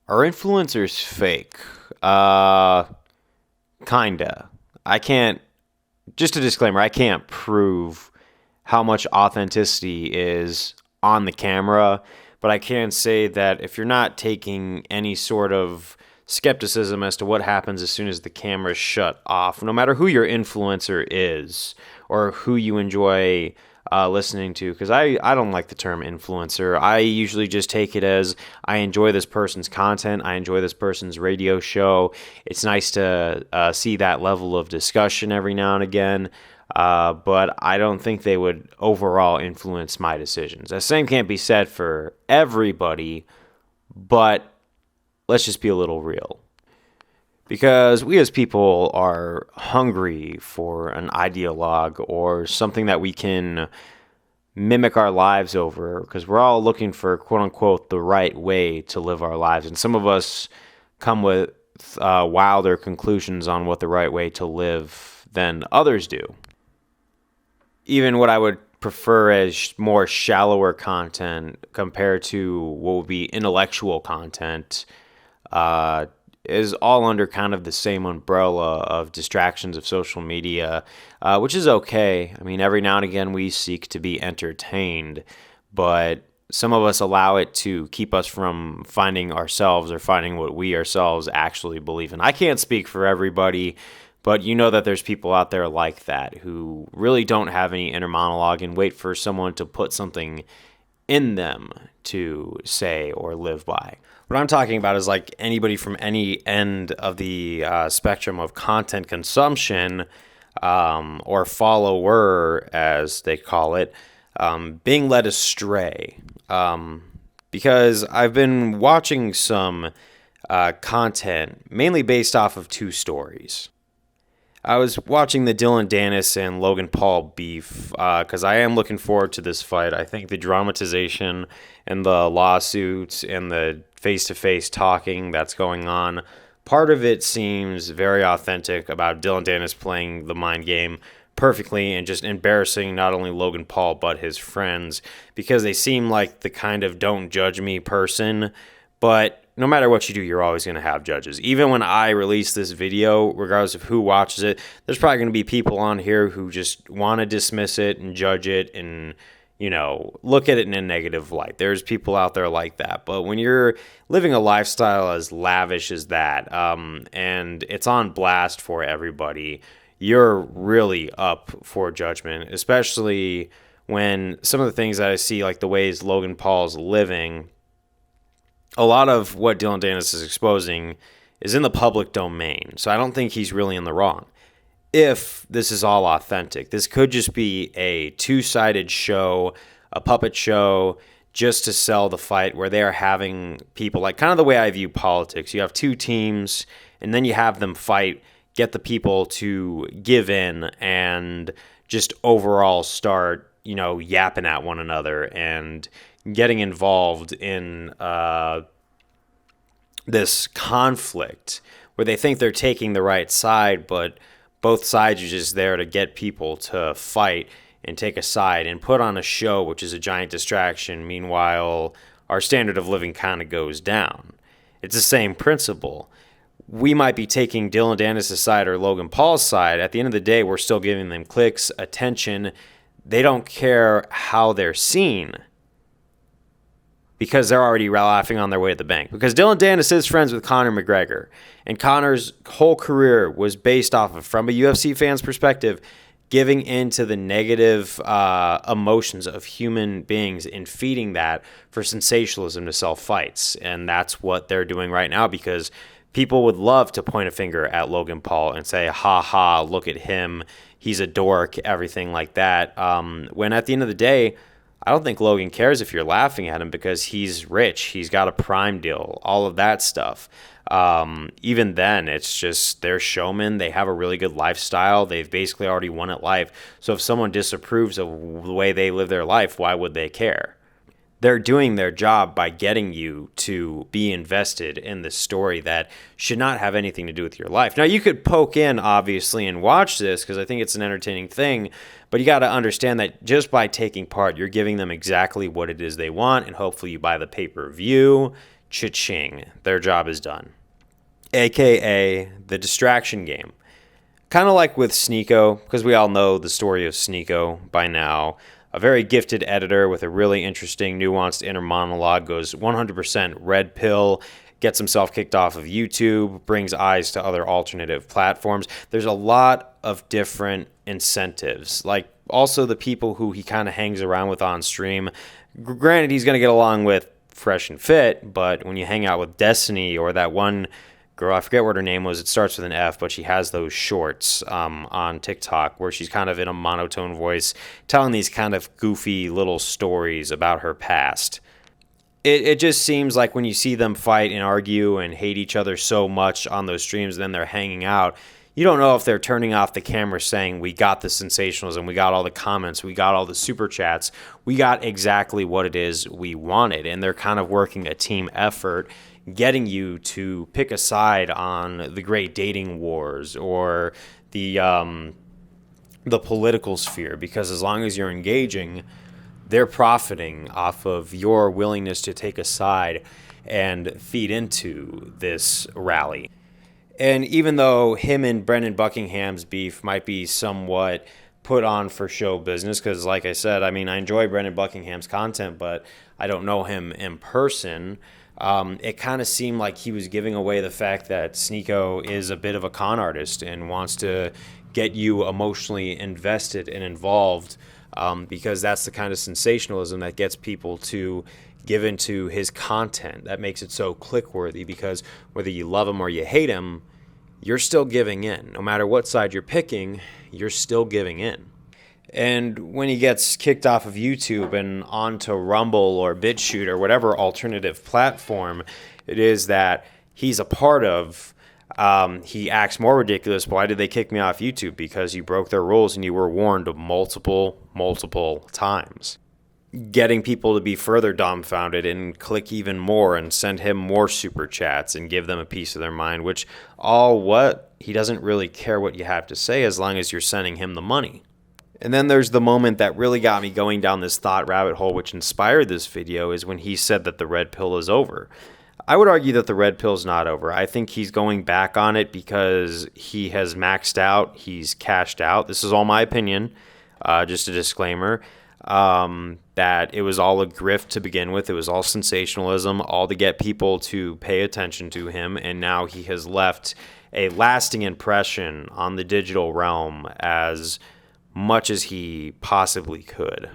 Are influencers fake? Kinda. I can't, just a disclaimer, I can't prove how much authenticity is on the camera, but I can say that if you're not taking any sort of skepticism as to what happens as soon as the camera's shut off, no matter who your influencer is or who you enjoy listening to, because I don't like the term influencer. I usually just take it as I enjoy this person's content, I enjoy this person's radio show. It's nice to see that level of discussion every now and again, but I don't think they would overall influence my decisions. The same can't be said for everybody, but let's just be a little real. Because we as people are hungry for an ideologue or something that we can mimic our lives over, because we're all looking for, quote unquote, the right way to live our lives. And some of us come with wilder conclusions on what the right way to live than others do. Even what I would prefer as more shallower content compared to what would be intellectual content is all under kind of the same umbrella of distractions of social media, which is okay. I mean, every now and again we seek to be entertained, but some of us allow it to keep us from finding ourselves or finding what we ourselves actually believe in. I can't speak for everybody, but you know that there's people out there like that who really don't have any inner monologue and wait for someone to put something in them to say or live by. What I'm talking about is like anybody from any end of the spectrum of content consumption or follower, as they call it, being led astray. Because I've been watching some content mainly based off of two stories. I was watching the Dylan Dennis and Logan Paul beef because I am looking forward to this fight. I think the dramatization and the lawsuits and the face-to-face talking that's going on, part of it seems very authentic about Dylan Dennis playing the mind game perfectly and just embarrassing not only Logan Paul but his friends because they seem like the kind of don't judge me person, but no matter what you do, you're always going to have judges. Even when I release this video, regardless of who watches it, there's probably going to be people on here who just want to dismiss it and judge it and, you know, look at it in a negative light. There's people out there like that. But when you're living a lifestyle as lavish as that, and it's on blast for everybody, you're really up for judgment, especially when some of the things that I see, like the ways Logan Paul's living, a lot of what Dylan Dennis is exposing is in the public domain. So I don't think he's really in the wrong. If this is all authentic, this could just be a two-sided show, a puppet show, just to sell the fight where they are having people, like kind of the way I view politics. You have two teams, and then you have them fight, get the people to give in, and just overall start, you know, yapping at one another and getting involved in this conflict where they think they're taking the right side, but both sides are just there to get people to fight and take a side and put on a show, which is a giant distraction. Meanwhile, our standard of living kind of goes down. It's the same principle. We might be taking Dylan Dennis' side or Logan Paul's side. At the end of the day, we're still giving them clicks, attention. They don't care how they're seen, because they're already laughing on their way to the bank. Because Dylan Dennis is friends with Conor McGregor, and Conor's whole career was based off of, from a UFC fan's perspective, giving into the negative emotions of human beings and feeding that for sensationalism to sell fights. And that's what they're doing right now, because people would love to point a finger at Logan Paul and say, ha ha, look at him, he's a dork, everything like that. When at the end of the day, I don't think Logan cares if you're laughing at him because he's rich. He's got a Prime deal, all of that stuff. Even then, it's just they're showmen. They have a really good lifestyle. They've basically already won at life. So if someone disapproves of the way they live their life, why would they care? They're doing their job by getting you to be invested in the story that should not have anything to do with your life. Now, you could poke in, obviously, and watch this because I think it's an entertaining thing, but you got to understand that just by taking part, you're giving them exactly what it is they want, and hopefully you buy the pay-per-view cha-ching, their job is done. AKA the distraction game. Kind of like with Sneeko, because we all know the story of Sneeko by now. A very gifted editor with a really interesting, nuanced inner monologue, goes 100% red pill, gets himself kicked off of YouTube, brings eyes to other alternative platforms. There's a lot of different incentives. Like also the people who he kind of hangs around with on stream. Granted, he's going to get along with Fresh and Fit, but when you hang out with Destiny or that one girl, I forget what her name was, it starts with an F, but she has those shorts on TikTok where she's kind of in a monotone voice telling these kind of goofy little stories about her past. It just seems like when you see them fight and argue and hate each other so much on those streams, then they're hanging out, you don't know if they're turning off the camera saying, we got the sensationalism, we got all the comments, we got all the super chats, we got exactly what it is we wanted. And they're kind of working a team effort, getting you to pick a side on the great dating wars or the political sphere, because as long as you're engaging, they're profiting off of your willingness to take a side and feed into this rally. And even though him and Brendan Buckingham's beef might be somewhat put on for show business, because like I said, I mean, I enjoy Brendan Buckingham's content, but I don't know him in person. It kind of seemed like he was giving away the fact that Sneeko is a bit of a con artist and wants to get you emotionally invested and involved, because that's the kind of sensationalism that gets people to give into his content. That makes it so click-worthy, because whether you love him or you hate him, you're still giving in. No matter what side you're picking, you're still giving in. And when he gets kicked off of YouTube and onto Rumble or BitChute or whatever alternative platform it is that he's a part of, he acts more ridiculous. Why did they kick me off YouTube? Because you broke their rules and you were warned multiple times. Getting people to be further dumbfounded and click even more and send him more super chats and give them a piece of their mind, which he doesn't really care what you have to say as long as you're sending him the money. And then there's the moment that really got me going down this thought rabbit hole, which inspired this video, is when he said that the red pill is over. I would argue that the red pill's not over. I think he's going back on it because he has maxed out. He's cashed out. This is all my opinion. Just a disclaimer. That it was all a grift to begin with. It was all sensationalism, all to get people to pay attention to him. And now he has left a lasting impression on the digital realm as much as he possibly could.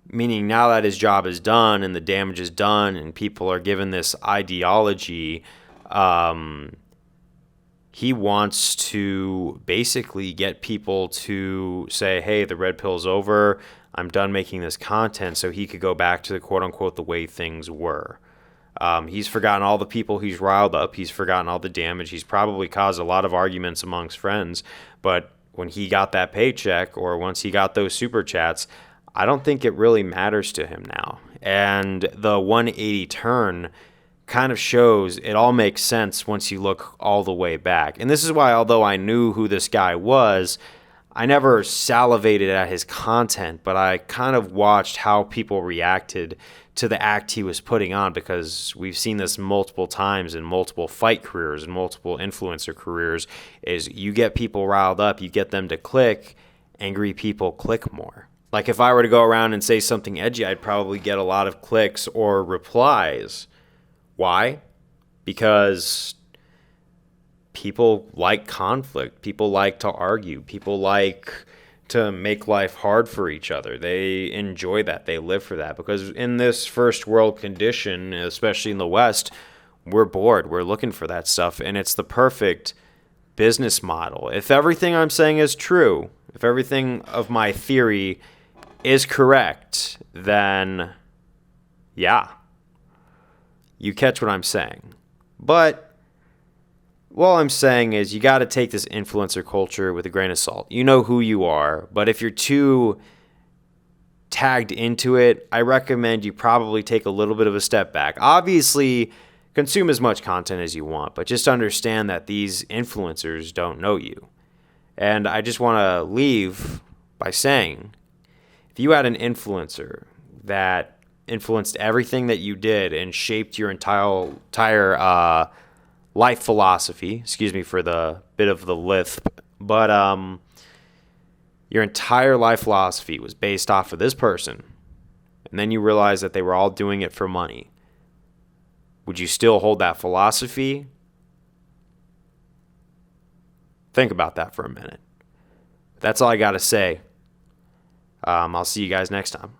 Meaning now that his job is done and the damage is done and people are given this ideology, he wants to basically get people to say, hey, the red pill's over. I'm done making this content, so he could go back to the quote-unquote the way things were. He's forgotten all the people he's riled up. He's forgotten all the damage. He's probably caused a lot of arguments amongst friends, but when he got that paycheck or once he got those super chats, I don't think it really matters to him now. And the 180 turn kind of shows it all makes sense once you look all the way back. And this is why, although I knew who this guy was, I never salivated at his content, but I kind of watched how people reacted to the act he was putting on, because we've seen this multiple times in multiple fight careers and multiple influencer careers, is you get people riled up, you get them to click, angry people click more. Like if I were to go around and say something edgy, I'd probably get a lot of clicks or replies. Why? Because people like conflict. People like to argue. People like to make life hard for each other. They enjoy that. They live for that. Because in this first world condition, especially in the West, we're bored. We're looking for that stuff. And it's the perfect business model. If everything I'm saying is true, if everything of my theory is correct, then yeah, you catch what I'm saying. But all I'm saying is you got to take this influencer culture with a grain of salt. You know who you are, but if you're too tagged into it, I recommend you probably take a little bit of a step back. Obviously, consume as much content as you want, but just understand that these influencers don't know you. And I just want to leave by saying, if you had an influencer that influenced everything that you did and shaped your entire life philosophy. Excuse me for the bit of the lisp, but your entire life philosophy was based off of this person, and then you realize that they were all doing it for money. Would you still hold that philosophy? Think about that for a minute. That's all I got to say. I'll see you guys next time.